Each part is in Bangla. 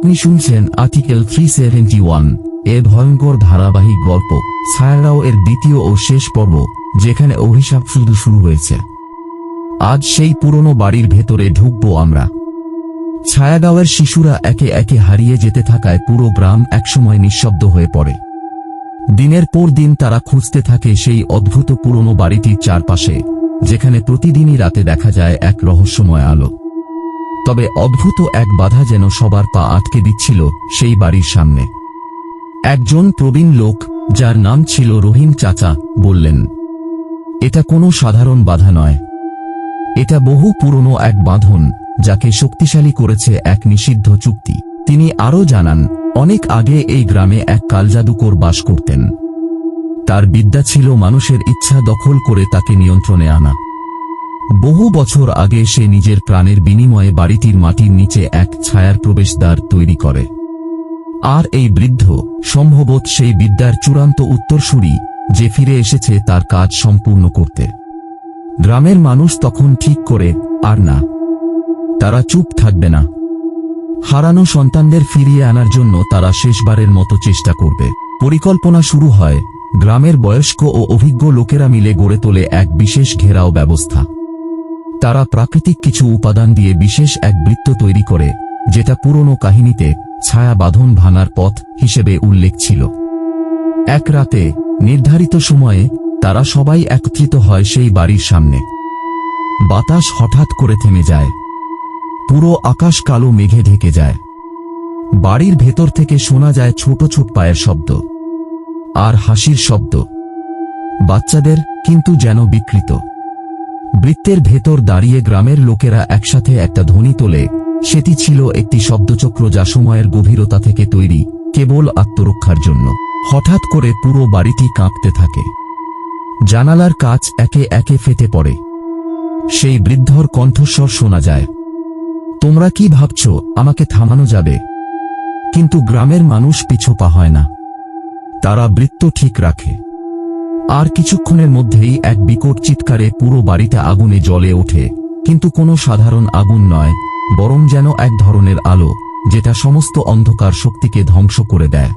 আপনি শুনছেন আর্টিকেল 371 এর ভয়ঙ্কর ধারাবাহিক গল্প ছায়াগাঁও এর দ্বিতীয় ও শেষ পর্ব, যেখানে অভিশাপ শুরু হয়েছে। আজ সেই পুরনো বাড়ির ভেতরে ঢুকবো আমরা। ছায়াগাঁওয়ের শিশুরা একে একে হারিয়ে যেতে থাকায় পুরো গ্রাম একসময় নিঃশব্দ হয়ে পড়ে। দিনের পর দিন তারা খুঁজতে থাকে সেই অদ্ভুত পুরনো বাড়িটির চারপাশে, যেখানে প্রতিদিনই রাতে দেখা যায় এক রহস্যময় আলো। তবে অদ্ভুত এক বাধা যেন সবার পা আটকে দিচ্ছিল সেই বাড়ির সামনে। একজন প্রবীণ লোক, যার নাম ছিল রহিম চাচা, বললেন, এটা কোনো সাধারণ বাধা নয়, এটা বহু পুরনো এক বাঁধন, যাকে শক্তিশালী করেছে এক নিষিদ্ধ চুক্তি। তিনি আরও জানান, অনেক আগে এই গ্রামে এক কালজাদুকর বাস করতেন। তার বিদ্যা ছিল মানুষের ইচ্ছা দখল করে তাকে নিয়ন্ত্রণে আনা। বহু বছর আগে সে নিজের প্রাণের বিনিময়ে বাড়িটির মাটির নিচে এক ছায়ার প্রবেশদ্বার তৈরি করে। আর এই বৃদ্ধ সম্ভবত সেই বিদ্যার চূড়ান্ত উত্তরসূরি, যে ফিরে এসেছে তার কাজ সম্পূর্ণ করতে। গ্রামের মানুষ তখন ঠিক করে, আর না, তারা চুপ থাকবে না। হারানো সন্তানদের ফিরিয়ে আনার জন্য তারা শেষবারের মতো চেষ্টা করবে। পরিকল্পনা শুরু হয়। গ্রামের বয়স্ক ও অভিজ্ঞ লোকেরা মিলে গড়ে তোলে এক বিশেষ ঘেরাও ব্যবস্থা। তারা প্রাকৃতিক কিছু উপাদান দিয়ে বিশেষ এক বৃত্ত তৈরি করে, যেটা পুরনো কাহিনীতে ছায়া বাঁধন ভাঙার পথ হিসেবে উল্লেখ ছিল। এক রাতে নির্ধারিত সময়ে তারা সবাই একত্রিত হয় সেই বাড়ির সামনে। বাতাস হঠাৎ করে থেমে যায়। পুরো আকাশ কালো মেঘে ঢেকে যায়। বাড়ির ভেতর থেকে শোনা যায় ছোট ছোট পায়ের শব্দ আর হাসির শব্দ, বাচ্চাদের, কিন্তু যেন বিকৃত। বৃত্তের ভেতর দাঁড়িয়ে গ্রামের লোকেরা একসাথে একটা ধ্বনি তোলে। সেটি ছিল একটি শব্দচক্র, যা সময়ের গভীরতা থেকে তৈরি, কেবল আত্মরক্ষার জন্য। হঠাৎ করে পুরো বাড়িটি কাঁপতে থাকে। জানালার কাঁচ একে একে ফেটে পড়ে। সেই বৃদ্ধর কণ্ঠস্বর শোনা যায়, তোমরা কি ভাবছ আমাকে থামানো যাবে? কিন্তু গ্রামের মানুষ পিছু পা হয় না। তারা বৃত্ত ঠিক রাখে। আর কিছুক্ষণের মধ্যেই এক বিকট চিৎকারে পুরো বাড়িটা আগুনে জ্বলে ওঠে। কিন্তু কোনো সাধারণ আগুন নয়, বরং যেন এক ধরনের আলো, যেটা সমস্ত অন্ধকার শক্তিকে ধ্বংস করে দেয়।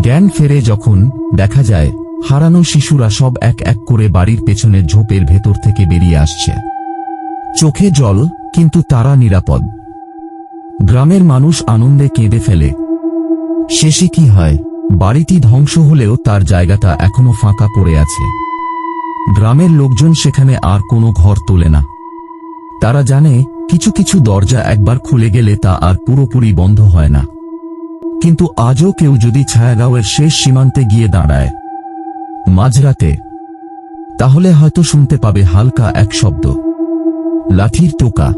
জ্ঞান ফেরে যখন, দেখা যায় হারানো শিশুরা সব এক এক করে বাড়ির পেছনের ঝোপের ভেতর থেকে বেরিয়ে আসছে। চোখে জল, কিন্তু তারা নিরাপদ। গ্রামের মানুষ আনন্দে কেঁদে ফেলে। শেষে কি হয়? বাড়িটি ধ্বংস হলেও তার জায়গাটা এখনো ফাঁকা পড়ে আছে। গ্রামের লোকজন সেখানে আর কোনো ঘর তোলে না। তারা জানে, কিছু কিছু দরজা একবার খুলে গেলে তা আর পুরোপুরি বন্ধ হয় না। কিন্তু আজও কেউ যদি ছায়াগাঁওয়ের শেষ সীমান্তে গিয়ে দাঁড়ায় মাঝরাতে, তাহলে হয়তো শুনতে পাবে হালকা এক শব্দ, লাঠির টোকা,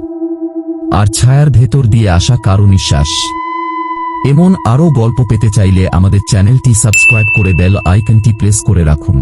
আর ছায়ার ভেতর দিয়ে আসা কারো নিঃশ্বাস। এমন আরও গল্প পেতে চাইলে আমাদের চ্যানেলটি সাবস্ক্রাইব করে বেল আইকনটি প্রেস করে রাখুন।